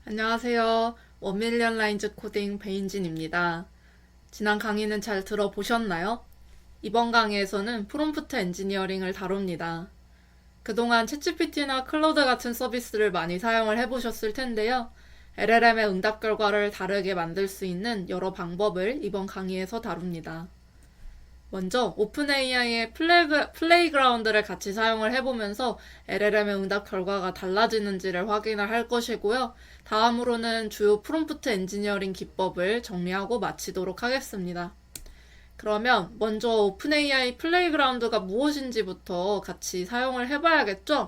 안녕하세요. 원밀리언 라인즈 코딩 배인진입니다. 지난 강의는 잘 들어보셨나요? 이번 강의에서는 프롬프트 엔지니어링을 다룹니다. 그동안 챗GPT나 클로드 같은 서비스를 많이 사용을 해보셨을 텐데요. LLM의 응답 결과를 다르게 만들 수 있는 여러 방법을 이번 강의에서 다룹니다. 먼저 오픈AI의 플레이그라운드를 같이 사용을 해보면서 LLM의 응답 결과가 달라지는지를 확인을 할 것이고요. 다음으로는 주요 프롬프트 엔지니어링 기법을 정리하고 마치도록 하겠습니다. 그러면 먼저 오픈AI 플레이그라운드가 무엇인지부터 같이 사용을 해봐야겠죠?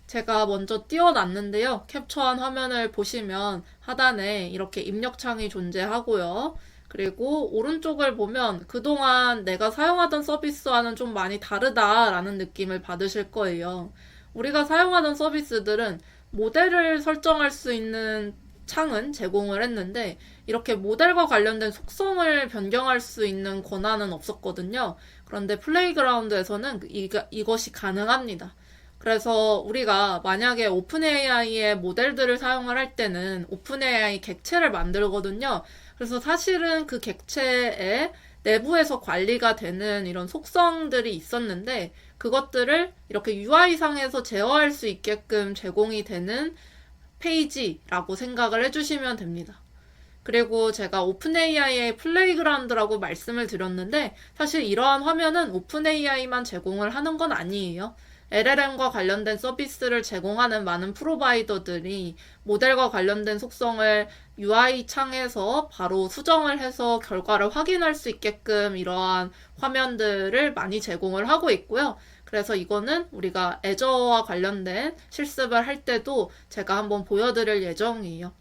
제가 먼저 띄워놨는데요. 캡처한 화면을 보시면 하단에 이렇게 입력창이 존재하고요. 그리고 오른쪽을 보면 그동안 내가 사용하던 서비스와는 좀 많이 다르다라는 느낌을 받으실 거예요. 우리가 사용하던 서비스들은 모델을 설정할 수 있는 창은 제공을 했는데 이렇게 모델과 관련된 속성을 변경할 수 있는 권한은 없었거든요. 그런데 플레이그라운드에서는 이것이 가능합니다. 그래서 우리가 만약에 오픈AI의 모델들을 사용을 할 때는 오픈AI 객체를 만들거든요. 그래서 사실은 그 객체에 내부에서 관리가 되는 이런 속성들이 있었는데 그것들을 이렇게 UI상에서 제어할 수 있게끔 제공이 되는 페이지라고 생각을 해주시면 됩니다. 그리고 제가 오픈AI의 플레이그라운드라고 말씀을 드렸는데 사실 이러한 화면은 오픈AI만 제공을 하는 건 아니에요. LLM과 관련된 서비스를 제공하는 많은 프로바이더들이 모델과 관련된 속성을 UI 창에서 바로 수정을 해서 결과를 확인할 수 있게끔 이러한 화면들을 많이 제공을 하고 있고요. 그래서 이거는 우리가 애저와 관련된 실습을 할 때도 제가 한번 보여드릴 예정이에요.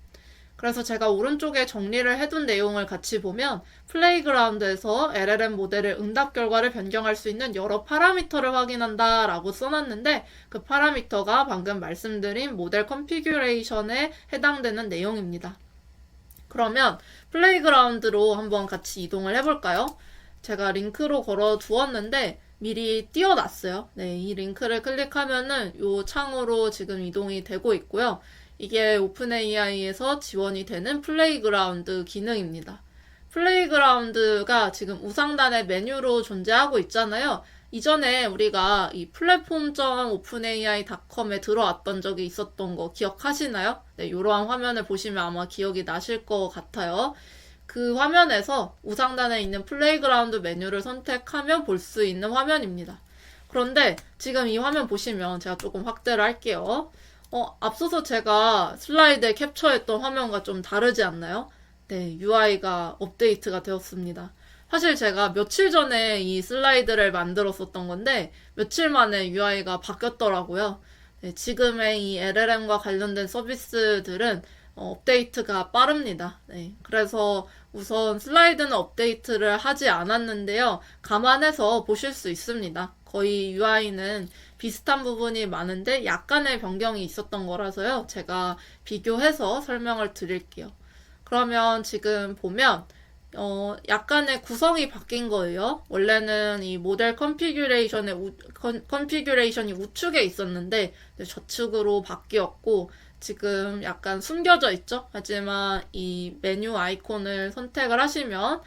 그래서 제가 오른쪽에 정리를 해둔 내용을 같이 보면 플레이그라운드에서 LLM 모델의 응답 결과를 변경할 수 있는 여러 파라미터를 확인한다 라고 써놨는데 그 파라미터가 방금 말씀드린 모델 컨피규레이션에 해당되는 내용입니다. 그러면 플레이그라운드로 한번 같이 이동을 해볼까요? 제가 링크로 걸어 두었는데 미리 띄워놨어요. 네, 이 링크를 클릭하면은 이 창으로 지금 이동이 되고 있고요. 이게 오픈AI에서 지원이 되는 플레이그라운드 기능입니다. 플레이그라운드가 지금 우상단의 메뉴로 존재하고 있잖아요. 이전에 우리가 이 platform.openai.com에 들어왔던 적이 있었던 거 기억하시나요? 네, 이러한 화면을 보시면 아마 기억이 나실 것 같아요. 그 화면에서 우상단에 있는 플레이그라운드 메뉴를 선택하면 볼 수 있는 화면입니다. 그런데 지금 이 화면 보시면 제가 조금 확대를 할게요. 앞서서 제가 슬라이드에 캡처했던 화면과 좀 다르지 않나요? 네, UI가 업데이트가 되었습니다. 사실 제가 며칠 전에 이 슬라이드를 만들었었던 건데 며칠 만에 UI가 바뀌었더라고요. 네, 지금의 이 LLM과 관련된 서비스들은 업데이트가 빠릅니다. 네, 그래서 우선 슬라이드는 업데이트를 하지 않았는데요. 감안해서 보실 수 있습니다. 거의 UI는 비슷한 부분이 많은데 약간의 변경이 있었던 거라서요. 제가 비교해서 설명을 드릴게요. 그러면 지금 보면 약간의 구성이 바뀐 거예요. 원래는 이 모델 컨피규레이션이 우측에 있었는데 좌측으로 바뀌었고 지금 약간 숨겨져 있죠. 하지만 이 메뉴 아이콘을 선택을 하시면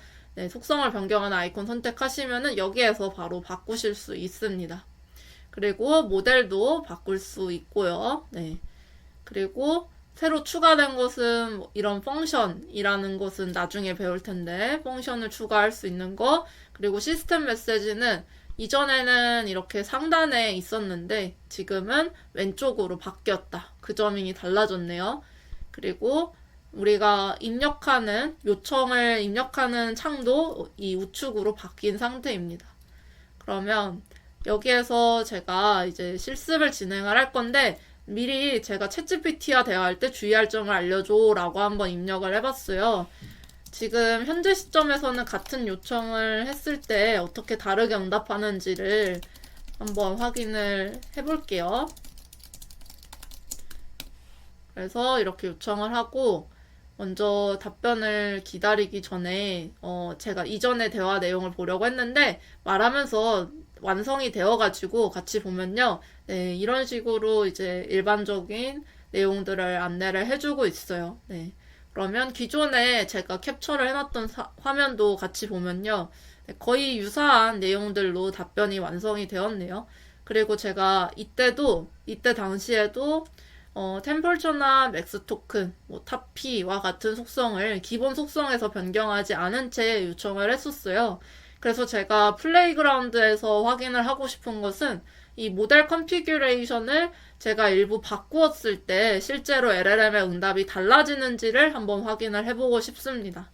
속성을 변경하는 아이콘 선택하시면은 여기에서 바로 바꾸실 수 있습니다. 그리고 모델도 바꿀 수 있고요. 네. 그리고 새로 추가된 것은 이런 펑션이라는 것은 나중에 배울 텐데 펑션을 추가할 수 있는 거 그리고 시스템 메시지는 이전에는 이렇게 상단에 있었는데 지금은 왼쪽으로 바뀌었다. 그 점이 달라졌네요. 그리고 우리가 요청을 입력하는 창도 이 우측으로 바뀐 상태입니다. 그러면 여기에서 제가 이제 실습을 진행을 할 건데 미리 제가 챗GPT와 대화할 때 주의할 점을 알려줘 라고 한번 입력을 해봤어요. 지금 현재 시점에서는 같은 요청을 했을 때 어떻게 다르게 응답하는지를 한번 확인을 해볼게요. 그래서 이렇게 요청을 하고 먼저 답변을 기다리기 전에 제가 이전의 대화 내용을 보려고 했는데 말하면서 완성이 되어가지고 같이 보면요. 네, 이런 식으로 이제 일반적인 내용들을 안내를 해주고 있어요. 네. 그러면 기존에 제가 캡처를 해놨던 화면도 같이 보면요. 네, 거의 유사한 내용들로 답변이 완성이 되었네요. 그리고 제가 이때 당시에도 템펄처나 맥스 토큰, 타피와 같은 속성을 기본 속성에서 변경하지 않은 채 요청을 했었어요. 그래서 제가 플레이그라운드에서 확인을 하고 싶은 것은 이 모델 컨피규레이션을 제가 일부 바꾸었을 때 실제로 LLM의 응답이 달라지는지를 한번 확인을 해보고 싶습니다.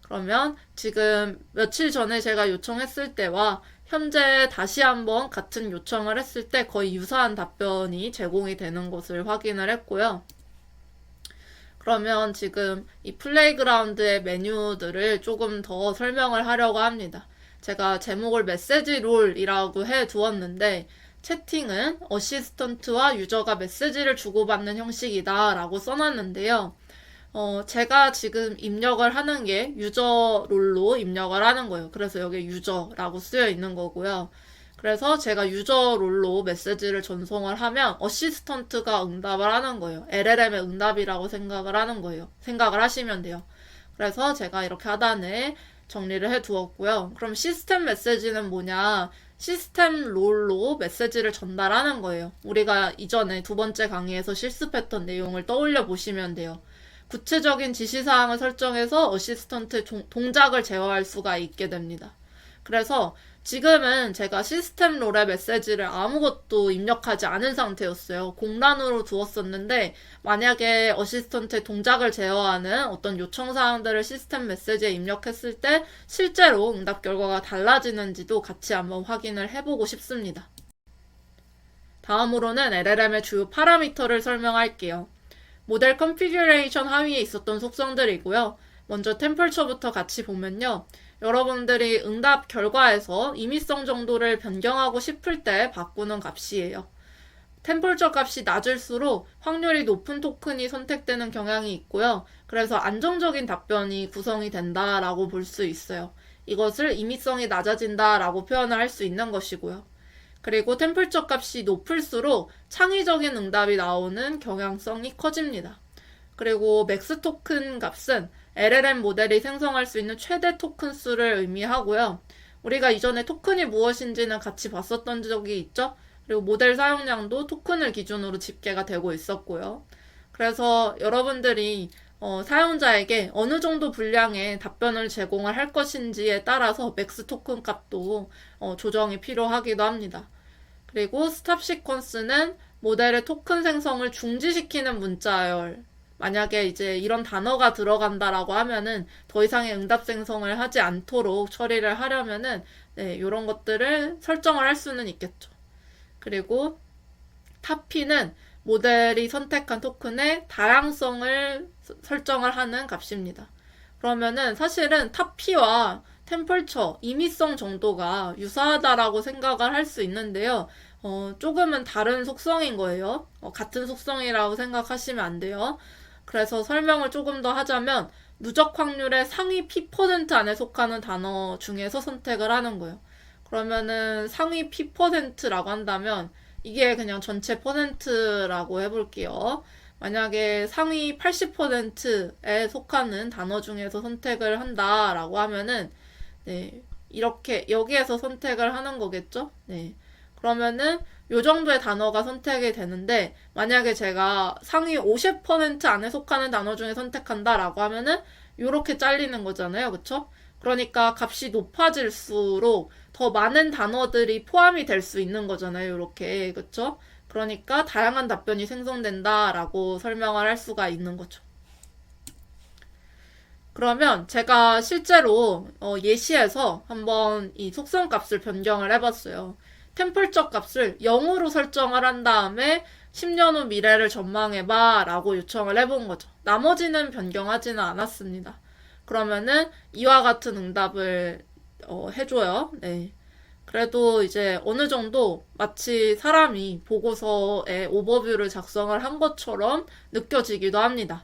그러면 지금 며칠 전에 제가 요청했을 때와 현재 다시 한번 같은 요청을 했을 때 거의 유사한 답변이 제공이 되는 것을 확인을 했고요. 그러면 지금 이 플레이그라운드의 메뉴들을 조금 더 설명을 하려고 합니다. 제가 제목을 메시지 롤이라고 해 두었는데 채팅은 어시스턴트와 유저가 메시지를 주고받는 형식이다 라고 써놨는데요. 제가 지금 입력을 하는 게 유저 롤로 입력을 하는 거예요. 그래서 여기 유저라고 쓰여 있는 거고요. 그래서 제가 유저 롤로 메시지를 전송을 하면 어시스턴트가 응답을 하는 거예요. LLM의 응답이라고 생각을 하는 거예요. 생각을 하시면 돼요. 그래서 제가 이렇게 하단에 정리를 해 두었고요. 그럼 시스템 메시지는 뭐냐? 시스템 롤로 메시지를 전달하는 거예요. 우리가 이전에 두 번째 강의에서 실습했던 내용을 떠올려 보시면 돼요. 구체적인 지시사항을 설정해서 어시스턴트 동작을 제어할 수가 있게 됩니다. 그래서 지금은 제가 시스템 롤의 메시지를 아무것도 입력하지 않은 상태였어요. 공란으로 두었었는데 만약에 어시스턴트의 동작을 제어하는 어떤 요청사항들을 시스템 메시지에 입력했을 때 실제로 응답 결과가 달라지는지도 같이 한번 확인을 해보고 싶습니다. 다음으로는 LLM의 주요 파라미터를 설명할게요. 모델 컨피규레이션 하위에 있었던 속성들이고요. 먼저 템퍼처부터 같이 보면요. 여러분들이 응답 결과에서 임의성 정도를 변경하고 싶을 때 바꾸는 값이에요. 템퍼처 값이 낮을수록 확률이 높은 토큰이 선택되는 경향이 있고요. 그래서 안정적인 답변이 구성이 된다라고 볼 수 있어요. 이것을 임의성이 낮아진다라고 표현을 할 수 있는 것이고요. 그리고 템퍼처 값이 높을수록 창의적인 응답이 나오는 경향성이 커집니다. 그리고 맥스 토큰 값은 LLM 모델이 생성할 수 있는 최대 토큰 수를 의미하고요. 우리가 이전에 토큰이 무엇인지는 같이 봤었던 적이 있죠? 그리고 모델 사용량도 토큰을 기준으로 집계가 되고 있었고요. 그래서 여러분들이 사용자에게 어느 정도 분량의 답변을 제공을 할 것인지에 따라서 맥스 토큰 값도 조정이 필요하기도 합니다. 그리고 스탑 시퀀스는 모델의 토큰 생성을 중지시키는 문자열. 만약에 이제 이런 단어가 들어간다라고 하면은 더 이상의 응답 생성을 하지 않도록 처리를 하려면은 이런 것들을 설정을 할 수는 있겠죠. 그리고 타피는 모델이 선택한 토큰의 다양성을 설정을 하는 값입니다. 그러면은 사실은 타피와 템펄처, 임의성 정도가 유사하다라고 생각을 할 수 있는데요. 조금은 다른 속성인 거예요. 같은 속성이라고 생각하시면 안 돼요. 그래서 설명을 조금 더 하자면 누적 확률의 상위 P% 안에 속하는 단어 중에서 선택을 하는 거예요. 그러면은 상위 P%라고 한다면 이게 그냥 전체 퍼센트라고 해볼게요. 만약에 상위 80%에 속하는 단어 중에서 선택을 한다라고 하면은 이렇게 여기에서 선택을 하는 거겠죠? 그러면은 요 정도의 단어가 선택이 되는데 만약에 제가 상위 50% 안에 속하는 단어 중에 선택한다라고 하면은 요렇게 잘리는 거잖아요. 그쵸? 그러니까 값이 높아질수록 더 많은 단어들이 포함이 될 수 있는 거잖아요. 이렇게. 그쵸? 그러니까 다양한 답변이 생성된다라고 설명을 할 수가 있는 거죠. 그러면 제가 실제로 예시에서 한번 이 속성 값을 변경을 해봤어요. 템플적 값을 0으로 설정을 한 다음에 10년 후 미래를 전망해봐 라고 요청을 해본 거죠. 나머지는 변경하지는 않았습니다. 그러면은 이와 같은 응답을 해줘요. 그래도 이제 어느 정도 마치 사람이 보고서에 오버뷰를 작성을 한 것처럼 느껴지기도 합니다.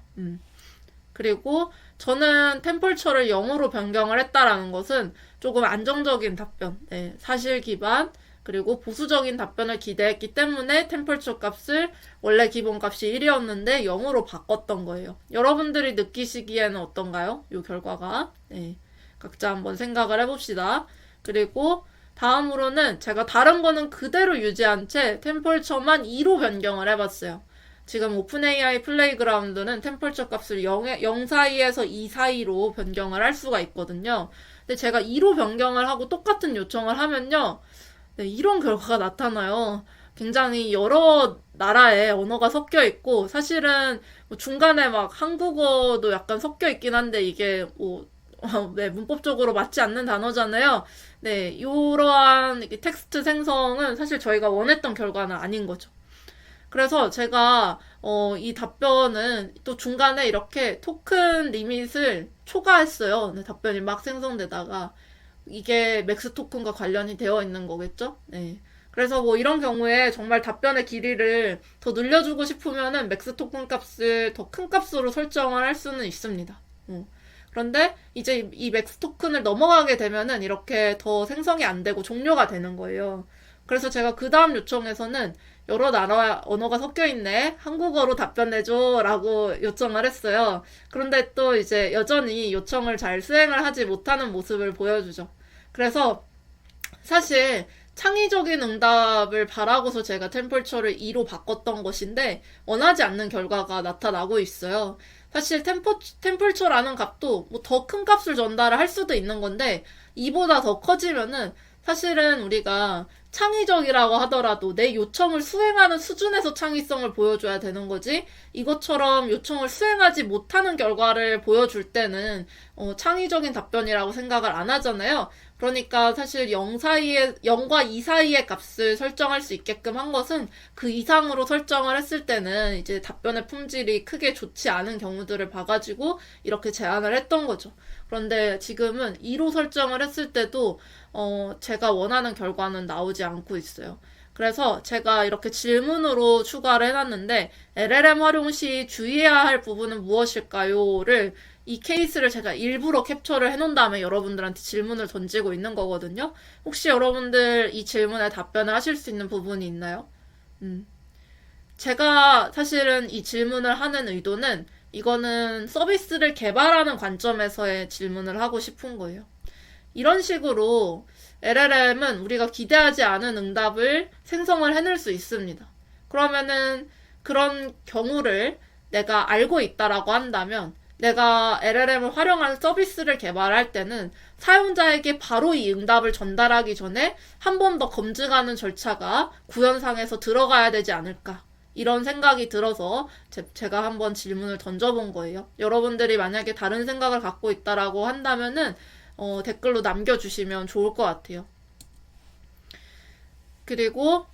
그리고 저는 템펄처를 0으로 변경을 했다라는 것은 조금 안정적인 답변, 사실 기반, 그리고 보수적인 답변을 기대했기 때문에 템퍼처 값을 원래 기본값이 1이었는데 0으로 바꿨던 거예요. 여러분들이 느끼시기에는 어떤가요? 이 결과가. 네. 각자 한번 생각을 해봅시다. 그리고 다음으로는 제가 다른 거는 그대로 유지한 채 템퍼처만 2로 변경을 해봤어요. 지금 오픈AI 플레이그라운드는 템퍼처 값을 0 사이에서 2 사이로 변경을 할 수가 있거든요. 근데 제가 2로 변경을 하고 똑같은 요청을 하면요. 네, 이런 결과가 나타나요. 굉장히 여러 나라의 언어가 섞여 있고, 사실은 뭐 중간에 막 한국어도 약간 섞여 있긴 한데, 이게 뭐, 네, 문법적으로 맞지 않는 단어잖아요. 네, 이러한 텍스트 생성은 사실 저희가 원했던 결과는 아닌 거죠. 그래서 제가 이 답변은 또 중간에 이렇게 토큰 리밋을 초과했어요. 네, 답변이 막 생성되다가 이게 맥스 토큰과 관련이 되어 있는 거겠죠? 네. 그래서 뭐 이런 경우에 정말 답변의 길이를 더 늘려주고 싶으면은 맥스 토큰 값을 더 큰 값으로 설정을 할 수는 있습니다. 그런데 이제 이 맥스 토큰을 넘어가게 되면은 이렇게 더 생성이 안 되고 종료가 되는 거예요. 그래서 제가 그 다음 요청에서는 여러 나라 언어가 섞여 있네. 한국어로 답변해줘. 라고 요청을 했어요. 그런데 또 이제 여전히 요청을 잘 수행을 하지 못하는 모습을 보여주죠. 그래서 사실 창의적인 응답을 바라고서 제가 템퍼처를 2로 바꿨던 것인데 원하지 않는 결과가 나타나고 있어요. 사실 템퍼처라는 값도 뭐 더 큰 값을 전달을 할 수도 있는 건데 2보다 더 커지면은 사실은 우리가 창의적이라고 하더라도 내 요청을 수행하는 수준에서 창의성을 보여줘야 되는 거지, 이것처럼 요청을 수행하지 못하는 결과를 보여줄 때는 창의적인 답변이라고 생각을 안 하잖아요. 그러니까 사실 0과 2 사이의 값을 설정할 수 있게끔 한 것은 그 이상으로 설정을 했을 때는 이제 답변의 품질이 크게 좋지 않은 경우들을 봐가지고 이렇게 제안을 했던 거죠. 그런데 지금은 2로 설정을 했을 때도 제가 원하는 결과는 나오지 않고 있어요. 그래서 제가 이렇게 질문으로 추가를 해놨는데 LLM 활용 시 주의해야 할 부분은 무엇일까요?를 이 케이스를 제가 일부러 캡처를 해놓은 다음에 여러분들한테 질문을 던지고 있는 거거든요. 혹시 여러분들 이 질문에 답변을 하실 수 있는 부분이 있나요? 제가 사실은 이 질문을 하는 의도는 이거는 서비스를 개발하는 관점에서의 질문을 하고 싶은 거예요. 이런 식으로 LLM은 우리가 기대하지 않은 응답을 생성을 해낼 수 있습니다. 그러면은 그런 경우를 내가 알고 있다라고 한다면 내가 LLM을 활용한 서비스를 개발할 때는 사용자에게 바로 이 응답을 전달하기 전에 한 번 더 검증하는 절차가 구현상에서 들어가야 되지 않을까. 이런 생각이 들어서 제가 한번 질문을 던져본 거예요. 여러분들이 만약에 다른 생각을 갖고 있다라고 한다면은 댓글로 남겨주시면 좋을 것 같아요. 그리고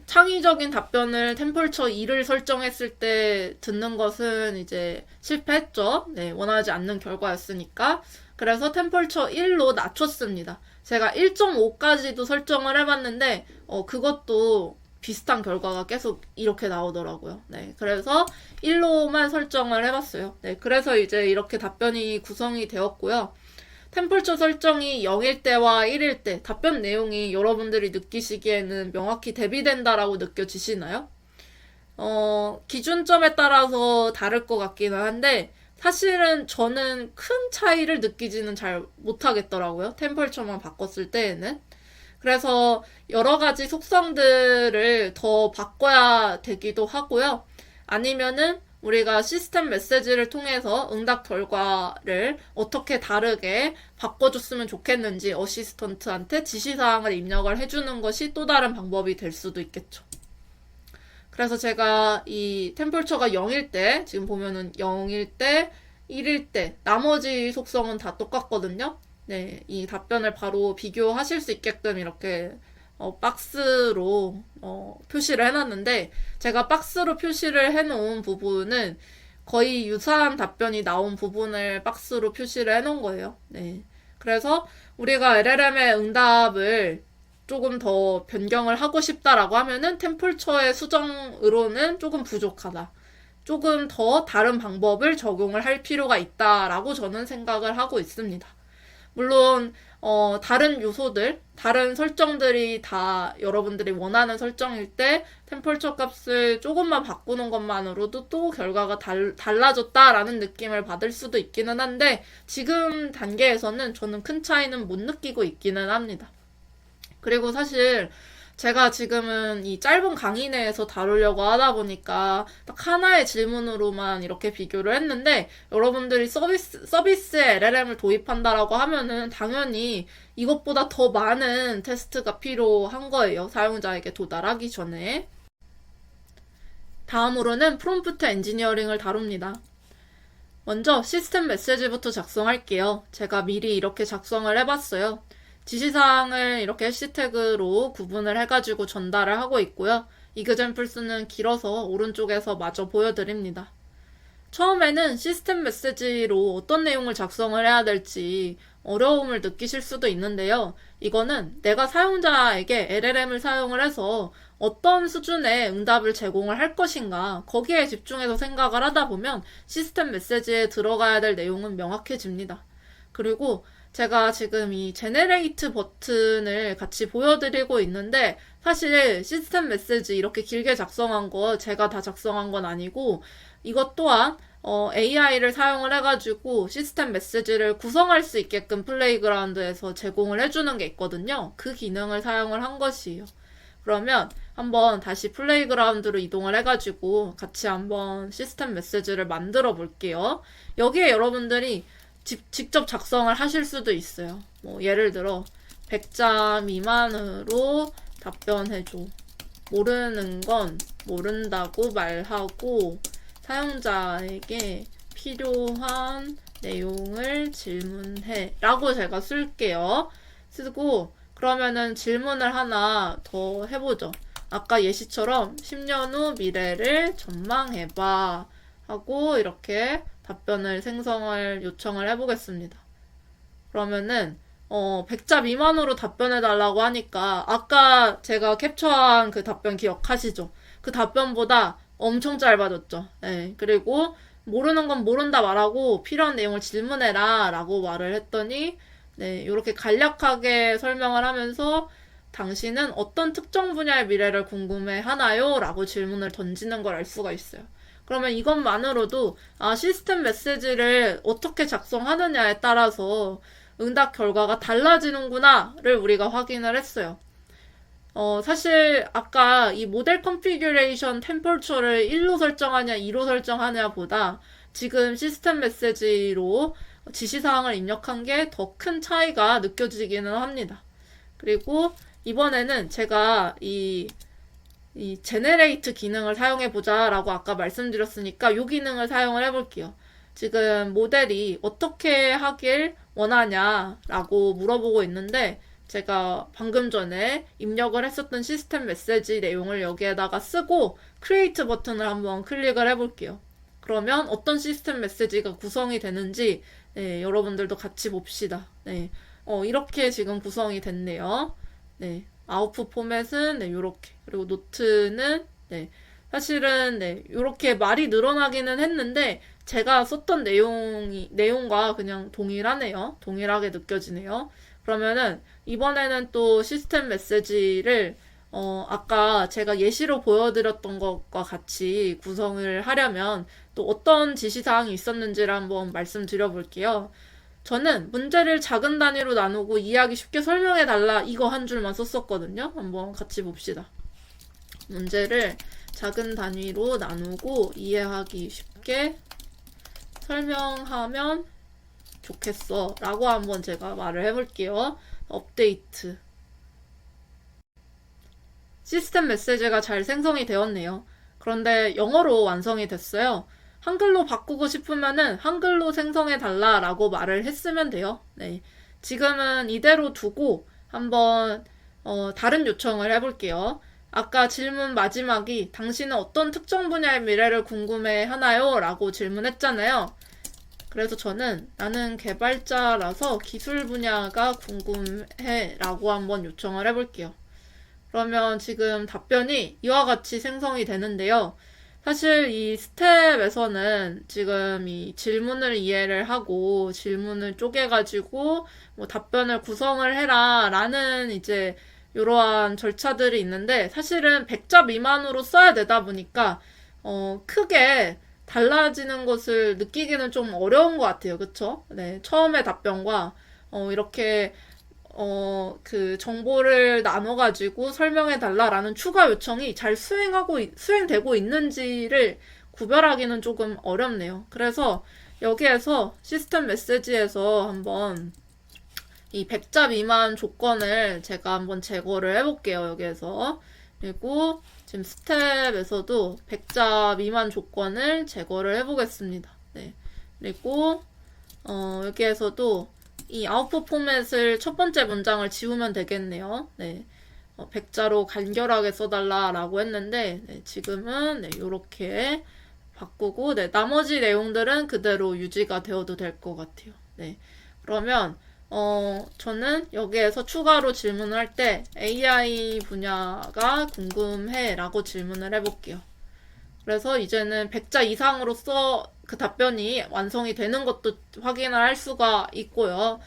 창의적인 답변을 템퍼처 2를 설정했을 때 듣는 것은 이제 실패했죠. 원하지 않는 결과였으니까. 그래서 템퍼처 1로 낮췄습니다. 제가 1.5까지도 설정을 해봤는데 그것도 비슷한 결과가 계속 이렇게 나오더라고요. 그래서 1로만 설정을 해봤어요. 그래서 이제 이렇게 답변이 구성이 되었고요. 템퍼처 설정이 0일 때와 1일 때 답변 내용이 여러분들이 느끼시기에는 명확히 대비된다라고 느껴지시나요? 기준점에 따라서 다를 것 같기는 한데 사실은 저는 큰 차이를 느끼지는 잘 못하겠더라고요. 템퍼처만 바꿨을 때에는. 그래서 여러 가지 속성들을 더 바꿔야 되기도 하고요. 아니면은 우리가 시스템 메시지를 통해서 응답 결과를 어떻게 다르게 바꿔줬으면 좋겠는지 어시스턴트한테 지시사항을 입력을 해주는 것이 또 다른 방법이 될 수도 있겠죠. 그래서 제가 이 템퍼처가 0일 때, 지금 보면은 0일 때, 1일 때, 나머지 속성은 다 똑같거든요. 이 답변을 바로 비교하실 수 있게끔 이렇게 박스로 표시를 해놨는데 제가 박스로 표시를 해놓은 부분은 거의 유사한 답변이 나온 부분을 박스로 표시를 해놓은 거예요. 그래서 우리가 LLM의 응답을 조금 더 변경을 하고 싶다라고 하면은 템퍼처의 수정으로는 조금 부족하다. 조금 더 다른 방법을 적용을 할 필요가 있다라고 저는 생각을 하고 있습니다. 물론 다른 요소들, 다른 설정들이 다 여러분들이 원하는 설정일 때 템퍼처 값을 조금만 바꾸는 것만으로도 또 결과가 달라졌다라는 느낌을 받을 수도 있기는 한데 지금 단계에서는 저는 큰 차이는 못 느끼고 있기는 합니다. 그리고 사실 제가 지금은 이 짧은 강의 내에서 다루려고 하다 보니까 딱 하나의 질문으로만 이렇게 비교를 했는데 여러분들이 서비스에 LLM을 도입한다라고 하면은 당연히 이것보다 더 많은 테스트가 필요한 거예요. 사용자에게 도달하기 전에. 다음으로는 프롬프트 엔지니어링을 다룹니다. 먼저 시스템 메시지부터 작성할게요. 제가 미리 이렇게 작성을 해봤어요. 지시사항을 이렇게 해시태그로 구분을 해가지고 전달을 하고 있고요. 이그젠플스는 길어서 오른쪽에서 마저 보여드립니다. 처음에는 시스템 메시지로 어떤 내용을 작성을 해야 될지 어려움을 느끼실 수도 있는데요. 이거는 내가 사용자에게 LLM을 사용을 해서 어떤 수준의 응답을 제공을 할 것인가 거기에 집중해서 생각을 하다 보면 시스템 메시지에 들어가야 될 내용은 명확해집니다. 그리고 제가 지금 이 제네레이트 버튼을 같이 보여드리고 있는데 사실 시스템 메시지 이렇게 길게 작성한 거 제가 다 작성한 건 아니고 이것 또한 AI를 사용을 해가지고 시스템 메시지를 구성할 수 있게끔 플레이그라운드에서 제공을 해주는 게 있거든요. 그 기능을 사용을 한 것이에요. 그러면 한번 다시 플레이그라운드로 이동을 해가지고 같이 한번 시스템 메시지를 만들어 볼게요. 여기에 여러분들이 직접 작성을 하실 수도 있어요. 뭐 예를 들어 100자 미만으로 답변해줘. 모르는 건 모른다고 말하고 사용자에게 필요한 내용을 질문해 라고 제가 쓸게요. 쓰고 그러면은 질문을 하나 더 해보죠. 아까 예시처럼 10년 후 미래를 전망해봐 하고 이렇게 답변을 생성을 요청을 해보겠습니다. 그러면은 100자 미만으로 답변해달라고 하니까 아까 제가 캡처한 그 답변 기억하시죠? 그 답변보다 엄청 짧아졌죠. 네, 그리고 모르는 건 모른다 말하고 필요한 내용을 질문해라 라고 말을 했더니 네, 이렇게 간략하게 설명을 하면서 당신은 어떤 특정 분야의 미래를 궁금해 하나요? 라고 질문을 던지는 걸 알 수가 있어요. 그러면 이것만으로도 시스템 메시지를 어떻게 작성하느냐에 따라서 응답 결과가 달라지는구나를 우리가 확인을 했어요. 사실 아까 이 모델 컨피규레이션 템퍼처를 1로 설정하냐 2로 설정하냐 보다 지금 시스템 메시지로 지시사항을 입력한 게 더 큰 차이가 느껴지기는 합니다. 그리고 이번에는 제가 이 제네레이트 기능을 사용해보자 라고 아까 말씀드렸으니까 이 기능을 사용을 해볼게요. 지금 모델이 어떻게 하길 원하냐 라고 물어보고 있는데 제가 방금 전에 입력을 했었던 시스템 메시지 내용을 여기에다가 쓰고 크리에이트 버튼을 한번 클릭을 해볼게요. 그러면 어떤 시스템 메시지가 구성이 되는지 네, 여러분들도 같이 봅시다. 네, 이렇게 지금 구성이 됐네요. 네. 아웃풋 포맷은 네, 요렇게. 그리고 노트는 네. 사실은 네, 요렇게 말이 늘어나기는 했는데 제가 썼던 내용과 그냥 동일하네요. 동일하게 느껴지네요. 그러면은 이번에는 또 시스템 메시지를 아까 제가 예시로 보여드렸던 것과 같이 구성을 하려면 또 어떤 지시사항이 있었는지를 한번 말씀드려 볼게요. 저는 문제를 작은 단위로 나누고 이해하기 쉽게 설명해달라 이거 한 줄만 썼었거든요. 한번 같이 봅시다. 문제를 작은 단위로 나누고 이해하기 쉽게 설명하면 좋겠어 라고 한번 제가 말을 해볼게요. 업데이트. 시스템 메시지가 잘 생성이 되었네요. 그런데 영어로 완성이 됐어요. 한글로 바꾸고 싶으면은 한글로 생성해달라 라고 말을 했으면 돼요. 네. 지금은 이대로 두고 한번 다른 요청을 해볼게요. 아까 질문 마지막이 당신은 어떤 특정 분야의 미래를 궁금해 하나요? 라고 질문했잖아요. 그래서 저는 나는 개발자라서 기술 분야가 궁금해 라고 한번 요청을 해볼게요. 그러면 지금 답변이 이와 같이 생성이 되는데요. 사실 이 스텝에서는 지금 이 질문을 이해를 하고 질문을 쪼개가지고 뭐 답변을 구성을 해라 라는 이제 이러한 절차들이 있는데 사실은 100자 미만으로 써야 되다 보니까 크게 달라지는 것을 느끼기는 좀 어려운 것 같아요. 그쵸? 네, 처음에 답변과 이렇게 그 정보를 나눠가지고 설명해달라라는 추가 요청이 잘 수행되고 있는지를 구별하기는 조금 어렵네요. 그래서 여기에서 시스템 메시지에서 한번 이 100자 미만 조건을 제가 한번 제거를 해볼게요. 여기에서. 그리고 지금 스텝에서도 100자 미만 조건을 제거를 해보겠습니다. 네. 그리고 여기에서도 이 아웃풋 포맷을 첫 번째 문장을 지우면 되겠네요. 네. 100자로 간결하게 써달라라고 했는데 네, 지금은 네, 이렇게 바꾸고 네, 나머지 내용들은 그대로 유지가 되어도 될 것 같아요. 네. 그러면 저는 여기에서 추가로 질문을 할 때 AI 분야가 궁금해 라고 질문을 해볼게요. 그래서 이제는 100자 이상으로서 그 답변이 완성이 되는 것도 확인을 할 수가 있고요.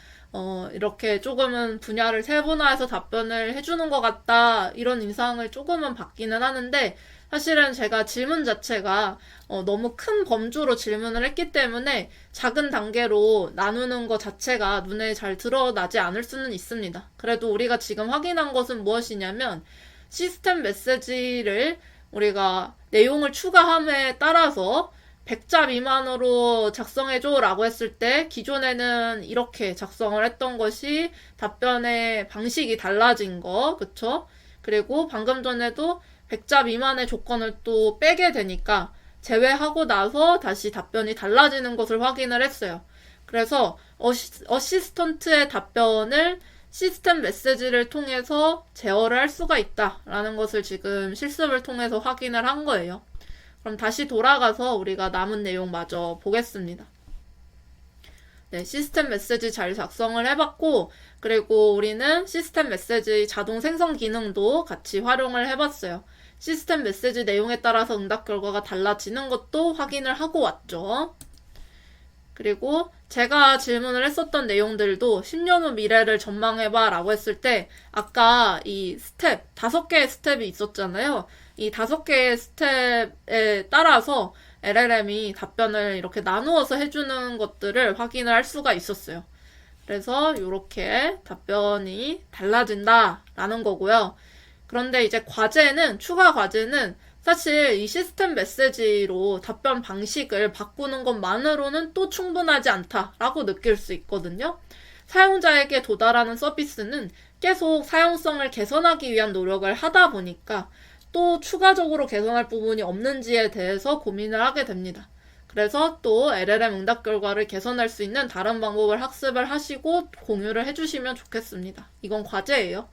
이렇게 조금은 분야를 세분화해서 답변을 해주는 것 같다. 이런 인상을 조금은 받기는 하는데, 사실은 제가 질문 자체가 너무 큰 범주로 질문을 했기 때문에 작은 단계로 나누는 것 자체가 눈에 잘 드러나지 않을 수는 있습니다. 그래도 우리가 지금 확인한 것은 무엇이냐면, 시스템 메시지를 우리가 내용을 추가함에 따라서 100자 미만으로 작성해줘 라고 했을 때 기존에는 이렇게 작성을 했던 것이 답변의 방식이 달라진 거, 그쵸? 그리고 방금 전에도 100자 미만의 조건을 또 빼게 되니까 제외하고 나서 다시 답변이 달라지는 것을 확인을 했어요. 그래서 어시스턴트의 답변을 시스템 메시지를 통해서 제어를 할 수가 있다라는 것을 지금 실습을 통해서 확인을 한 거예요. 그럼 다시 돌아가서 우리가 남은 내용 마저 보겠습니다. 네, 시스템 메시지 잘 작성을 해봤고, 그리고 우리는 시스템 메시지 자동 생성 기능도 같이 활용을 해봤어요. 시스템 메시지 내용에 따라서 응답 결과가 달라지는 것도 확인을 하고 왔죠. 그리고 제가 질문을 했었던 내용들도 10년 후 미래를 전망해봐 라고 했을 때 아까 이 스텝, 5개의 스텝이 있었잖아요. 이 5개의 스텝에 따라서 LLM이 답변을 이렇게 나누어서 해주는 것들을 확인을 할 수가 있었어요. 그래서 이렇게 답변이 달라진다라는 거고요. 그런데 이제 추가 과제는 사실 이 시스템 메시지로 답변 방식을 바꾸는 것만으로는 또 충분하지 않다라고 느낄 수 있거든요. 사용자에게 도달하는 서비스는 계속 사용성을 개선하기 위한 노력을 하다 보니까 또 추가적으로 개선할 부분이 없는지에 대해서 고민을 하게 됩니다. 그래서 또 LLM 응답 결과를 개선할 수 있는 다른 방법을 학습을 하시고 공유를 해주시면 좋겠습니다. 이건 과제예요.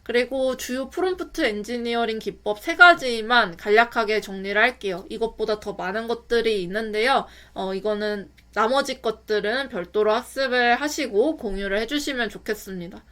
그리고 주요 프롬프트 엔지니어링 기법 3가지만 간략하게 정리를 할게요. 이것보다 더 많은 것들이 있는데요. 이거는 나머지 것들은 별도로 학습을 하시고 공유를 해주시면 좋겠습니다.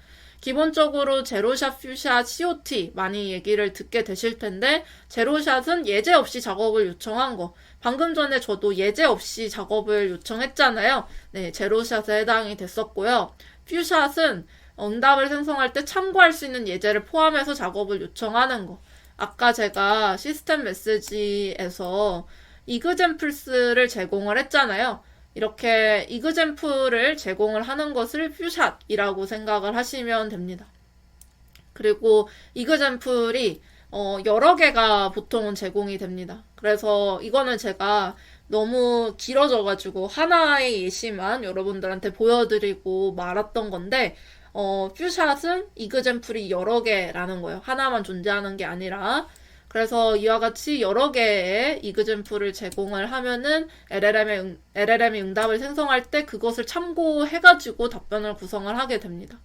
기본적으로 제로샷, 퓨샷, COT 많이 얘기를 듣게 되실 텐데 제로샷은 예제 없이 작업을 요청한 거. 방금 전에 저도 예제 없이 작업을 요청했잖아요. 네, 제로샷에 해당이 됐었고요. 퓨샷은 응답을 생성할 때 참고할 수 있는 예제를 포함해서 작업을 요청하는 거. 아까 제가 시스템 메시지에서 이그젠플스를 제공을 했잖아요. 이렇게 이그젠플을 제공을 하는 것을 퓨샷이라고 생각을 하시면 됩니다. 그리고 이그젠플이 여러 개가 보통은 제공이 됩니다. 그래서 이거는 제가 너무 길어져가지고 하나의 예시만 여러분들한테 보여드리고 말았던 건데 퓨샷은 이그젠플이 여러 개라는 거예요. 하나만 존재하는 게 아니라. 그래서 이와 같이 여러 개의 이그젠플을 제공을 하면은 LLM이 응답을 생성할 때 그것을 참고해가지고 답변을 구성을 하게 됩니다.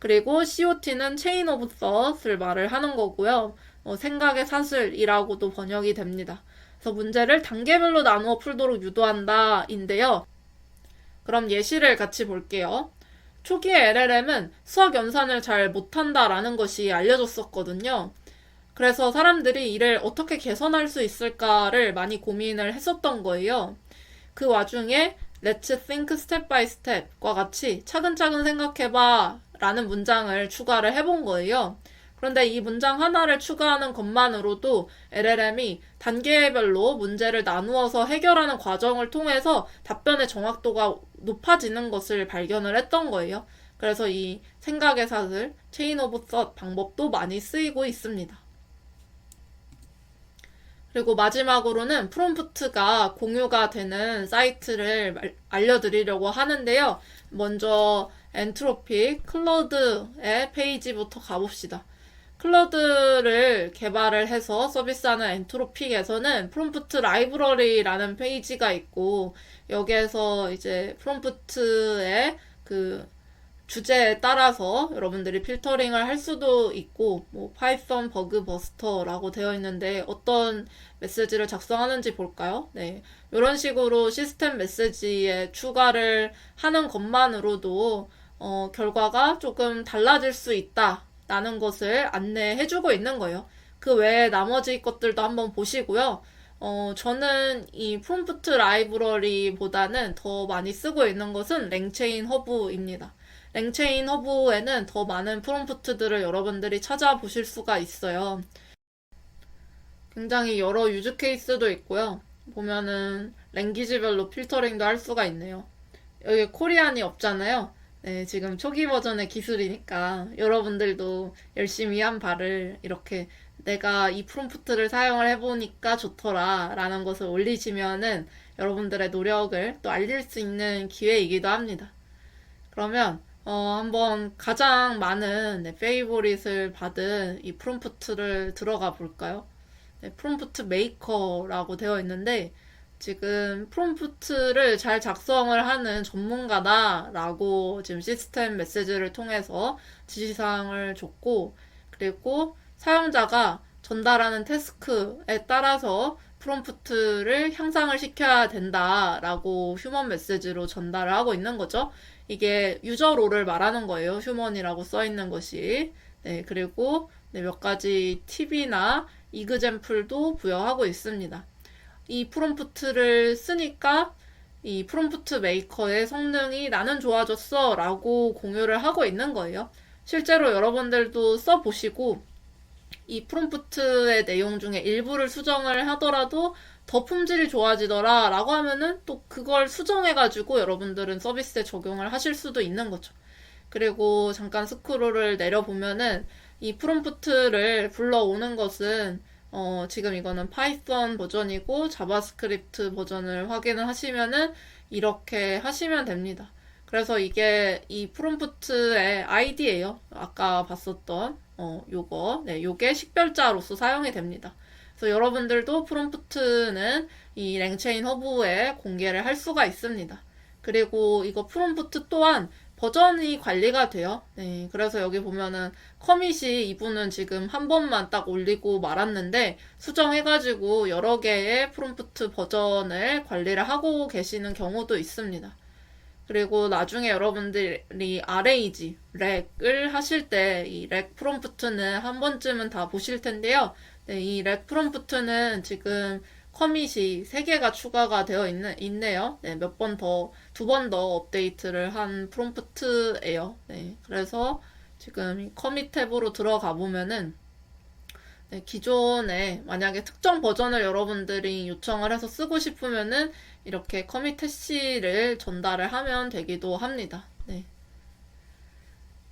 그리고 COT는 체인 오브 넛을 말을 하는 거고요. 생각의 사슬이라고도 번역이 됩니다. 그래서 문제를 단계별로 나누어 풀도록 유도한다 인데요. 그럼 예시를 같이 볼게요. 초기에 LLM은 수학 연산을 잘 못한다라는 것이 알려졌었거든요. 그래서 사람들이 이를 어떻게 개선할 수 있을까를 많이 고민을 했었던 거예요. 그 와중에 Let's think step by step과 같이 차근차근 생각해봐 라는 문장을 추가를 해본 거예요. 그런데 이 문장 하나를 추가하는 것만으로도 LLM이 단계별로 문제를 나누어서 해결하는 과정을 통해서 답변의 정확도가 높아지는 것을 발견을 했던 거예요. 그래서 이 생각의 사슬, 체인 오브 넛 방법도 많이 쓰이고 있습니다. 그리고 마지막으로는 프롬프트가 공유가 되는 사이트를 알려드리려고 하는데요. 먼저 엔트로픽 클로드의 페이지부터 가봅시다. 클로드를 개발을 해서 서비스하는 엔트로픽에서는 프롬프트 라이브러리라는 페이지가 있고, 여기에서 이제 프롬프트의 그 주제에 따라서 여러분들이 필터링을 할 수도 있고, 뭐 파이썬 버그 버스터라고 되어 있는데 어떤 메시지를 작성하는지 볼까요? 네, 이런 식으로 시스템 메시지에 추가를 하는 것만으로도 결과가 조금 달라질 수 있다라는 것을 안내해주고 있는 거예요. 그 외에 나머지 것들도 한번 보시고요. 저는 이 프롬프트 라이브러리보다는 더 많이 쓰고 있는 것은 랭체인 허브입니다. 랭체인 허브에는 더 많은 프롬프트들을 여러분들이 찾아보실 수가 있어요. 굉장히 여러 유즈 케이스도 있고요. 보면은 랭귀지별로 필터링도 할 수가 있네요. 여기 코리안이 없잖아요. 네, 지금 초기 버전의 기술이니까 여러분들도 열심히 한 바를 이렇게 내가 이 프롬프트를 사용을 해보니까 좋더라 라는 것을 올리시면은 여러분들의 노력을 또 알릴 수 있는 기회이기도 합니다. 그러면 한번 가장 많은 페이보릿을 받은 이 프롬프트를 들어가 볼까요? 네, 프롬프트 메이커라고 되어 있는데 지금 프롬프트를 잘 작성을 하는 전문가다라고 지금 시스템 메시지를 통해서 지시사항을 줬고, 그리고 사용자가 전달하는 태스크에 따라서 프롬프트를 향상을 시켜야 된다라고 휴먼 메시지로 전달을 하고 있는 거죠. 이게 유저로를 말하는 거예요. 휴먼이라고 써 있는 것이. 네, 그리고 몇 가지 팁이나 이그젬플도 부여하고 있습니다. 이 프롬프트를 쓰니까 이 프롬프트 메이커의 성능이 나는 좋아졌어 라고 공유를 하고 있는 거예요. 실제로 여러분들도 써보시고 이 프롬프트의 내용 중에 일부를 수정을 하더라도 더 품질이 좋아지더라 라고 하면은 또 그걸 수정해가지고 여러분들은 서비스에 적용을 하실 수도 있는 거죠. 그리고 잠깐 스크롤을 내려보면은 이 프롬프트를 불러오는 것은 지금 이거는 파이썬 버전이고 자바스크립트 버전을 확인을 하시면은 이렇게 하시면 됩니다. 그래서 이게 이 프롬프트의 아이디예요. 아까 봤었던 요게 식별자로서 사용이 됩니다. 그래서 여러분들도 프롬프트는 이 랭체인 허브에 공개를 할 수가 있습니다. 그리고 이거 프롬프트 또한 버전이 관리가 돼요. 네, 그래서 여기 보면은 커밋이 이분은 지금 한 번만 딱 올리고 말았는데 수정해가지고 여러 개의 프롬프트 버전을 관리를 하고 계시는 경우도 있습니다. 그리고 나중에 여러분들이 RAG, 렉을 하실 때 이 렉 프롬프트는 한 번쯤은 다 보실 텐데요. 네, 이 렉 프롬프트는 지금 커밋이 3개가 추가가 되어 있네요. 네, 두 번 더 업데이트를 한 프롬프트예요. 네, 그래서 지금 이 커밋 탭으로 들어가 보면은 네, 기존에 만약에 특정 버전을 여러분들이 요청을 해서 쓰고 싶으면은 이렇게 커밋 해시를 전달을 하면 되기도 합니다. 네.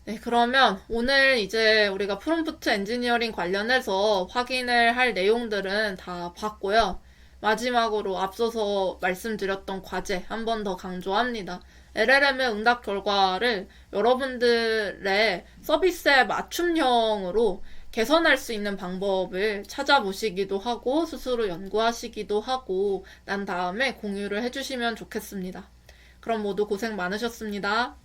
네, 그러면 오늘 이제 우리가 프롬프트 엔지니어링 관련해서 확인을 할 내용들은 다 봤고요. 마지막으로 앞서서 말씀드렸던 과제 한 번 더 강조합니다. LLM의 응답 결과를 여러분들의 서비스에 맞춤형으로 개선할 수 있는 방법을 찾아보시기도 하고 스스로 연구하시기도 하고 난 다음에 공유를 해주시면 좋겠습니다. 그럼 모두 고생 많으셨습니다.